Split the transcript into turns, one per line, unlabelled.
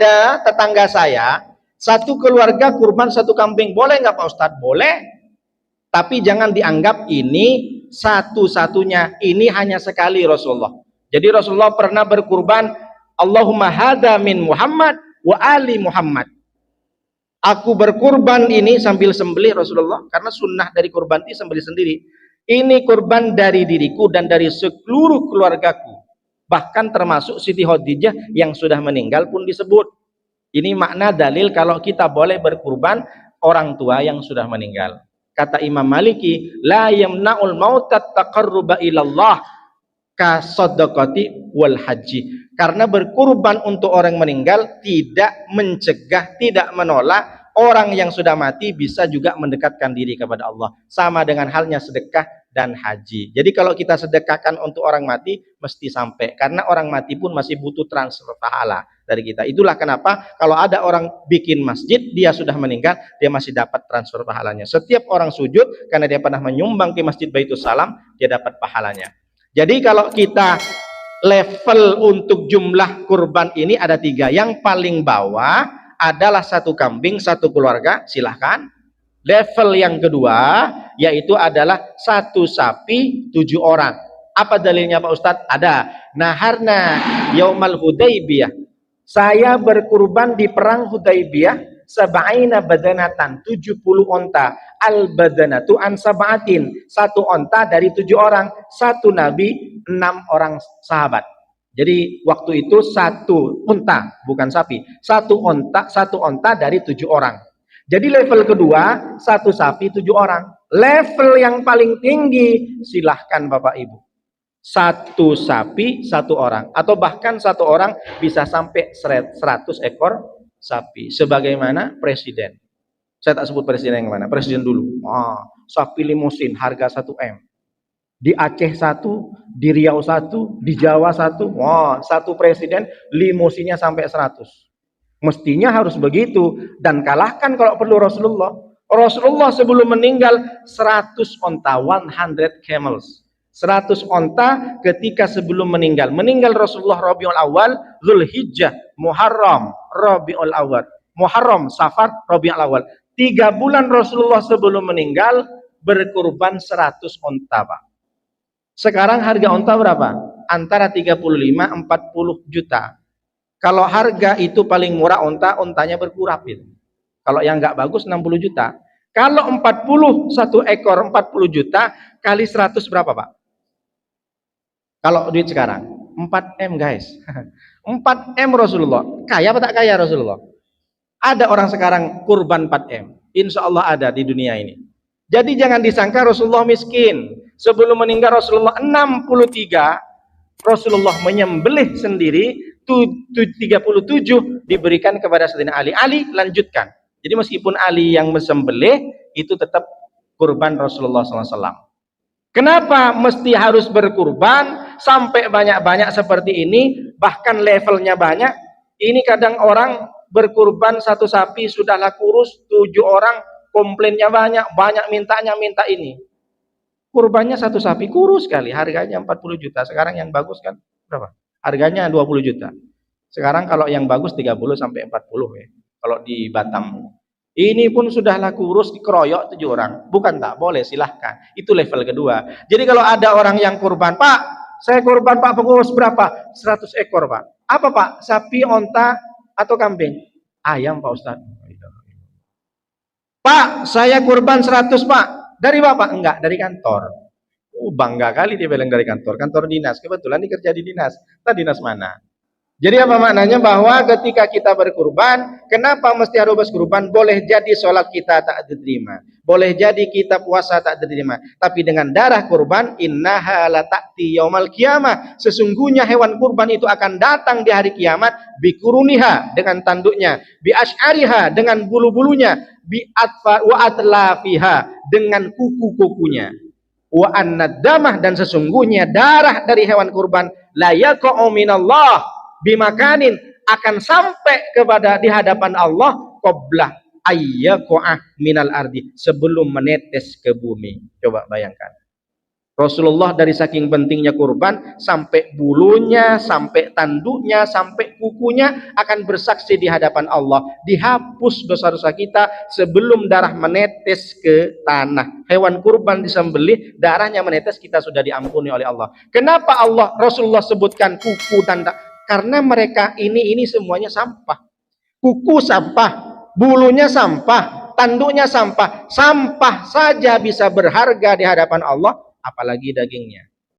Ada tetangga saya, satu keluarga kurban satu kambing. Boleh nggak Pak Ustadz? Boleh. Tapi jangan dianggap ini satu-satunya. Ini hanya sekali Rasulullah. Jadi Rasulullah pernah berkurban, Allahumma hada min Muhammad wa ali Muhammad. Aku berkurban ini sambil sembelih Rasulullah. Karena sunnah dari kurban itu sembelih sendiri. Ini kurban dari diriku dan dari seluruh keluargaku. Bahkan termasuk Siti Khadijah yang sudah meninggal pun disebut. Ini makna dalil kalau kita boleh berkurban orang tua yang sudah meninggal. Kata Imam Maliki, la yamna'ul mautat taqarruba ilallah ka sadaqati wal haji. Karena berkurban untuk orang meninggal tidak mencegah, tidak menolak orang yang sudah mati bisa juga mendekatkan diri kepada Allah. Sama dengan halnya sedekah dan haji. Jadi kalau kita sedekahkan untuk orang mati mesti sampai, karena orang mati pun masih butuh transfer pahala dari kita. Itulah kenapa kalau ada orang bikin masjid, dia sudah meninggal, dia masih dapat transfer pahalanya. Setiap orang sujud karena dia pernah menyumbang ke Masjid Baitus Salam, dia dapat pahalanya. Jadi kalau kita level untuk jumlah kurban ini ada 3. Yang paling bawah adalah satu kambing satu keluarga, silahkan. Level yang kedua yaitu adalah satu sapi 7 orang. Apa dalilnya Pak Ustadz? Ada. Naharna yaumal Hudaybiyah. Saya berkurban di perang Hudaybiyah sab'ina badanatan, 70 onta. Al badanatu an sab'atin, 1 onta dari 7 orang. 1 nabi, 6 orang sahabat. Jadi waktu itu 1 unta, bukan sapi. 1 onta dari 7 orang. Jadi level kedua 1 sapi 7 orang. Level yang paling tinggi silahkan Bapak Ibu. 1 sapi 1 orang, atau bahkan 1 orang bisa sampai 100 ekor sapi. Sebagaimana presiden. Saya tak sebut presiden yang mana, presiden dulu. Sapi limusin harga 1 M. Di Aceh 1, di Riau 1, di Jawa 1. Satu presiden limusinnya sampai 100. Mestinya harus begitu, dan kalahkan kalau perlu Rasulullah. Rasulullah sebelum meninggal 100 onta, 100 camels. 100 onta ketika sebelum meninggal. Meninggal Rasulullah Rabiul Awal, Zulhijjah, Muharram, Rabiul Awal. Muharram, Safar, Rabiul Awal. 3 bulan Rasulullah sebelum meninggal berkurban 100 onta, Pak. Sekarang harga onta berapa? Antara 35-40 juta. Kalau harga itu paling murah ontanya berkurang. Kalau yang nggak bagus 60 juta. Kalau 1 ekor 40 juta kali 100 berapa Pak? Kalau duit sekarang 4 M guys. 4 M Rasulullah. Kaya apa tak kaya Rasulullah? Ada orang sekarang kurban 4 M. Insya Allah ada di dunia ini. Jadi jangan disangka Rasulullah miskin. Sebelum meninggal Rasulullah 63, Rasulullah menyembelih sendiri 37 diberikan kepada Sayyidina Ali. Ali lanjutkan. Jadi meskipun Ali yang mesembelih, itu tetap kurban Rasulullah SAW. Kenapa mesti harus berkurban sampai banyak-banyak seperti ini, bahkan levelnya banyak? Ini kadang orang berkurban 1 sapi sudahlah kurus, 7 orang komplainnya banyak mintanya minta ini. Kurbannya 1 sapi kurus sekali, harganya 40 juta. Sekarang yang bagus kan berapa? Harganya 20 juta. Sekarang kalau yang bagus 30 sampai 40 ya. Kalau di Batam. Ini pun sudahlah kurus, dikeroyok 7 orang. Bukan tak boleh, silahkan. Itu level kedua. Jadi kalau ada orang yang kurban, Pak, saya kurban Pak, pengurus berapa? 100 ekor Pak. Apa Pak? Sapi, onta, atau kambing? Ayam Pak Ustadz. Pak, saya kurban 100 Pak. Dari Bapak? Enggak, dari kantor. Bangga kali dia bilang dari kantor. Kantor dinas. Kebetulan dia kerja di dinas. Tadi dinas mana? Jadi apa maknanya? Bahwa ketika kita berkurban, kenapa mesti harus berkurban? Boleh jadi sholat kita tak diterima. Boleh jadi kita puasa tak diterima. Tapi dengan darah kurban, innaha la ta'ti yaumal qiyamah. Sesungguhnya hewan kurban itu akan datang di hari kiamat. Bikuruniha, dengan tanduknya. Bi ash'ariha, dengan bulu-bulunya. Bi atfa wa atlafiha, dengan kuku-kukunya. Wa annadamah, dan sesungguhnya darah dari hewan kurban la yaqa'u minallah bimakanin, akan sampai kepada di hadapan Allah qabla ayyaqa'ah minal ardi, sebelum menetes ke bumi. Coba bayangkan. Rasulullah dari saking pentingnya kurban, sampai bulunya, sampai tanduknya, sampai kukunya akan bersaksi di hadapan Allah. Dihapus dosa-dosa kita sebelum darah menetes ke tanah. Hewan kurban disembelih, darahnya menetes, kita sudah diampuni oleh Allah. Kenapa Rasulullah sebutkan kuku, tanda? Karena mereka ini semuanya sampah. Kuku sampah, bulunya sampah, tanduknya sampah. Sampah saja bisa berharga di hadapan Allah, apalagi dagingnya.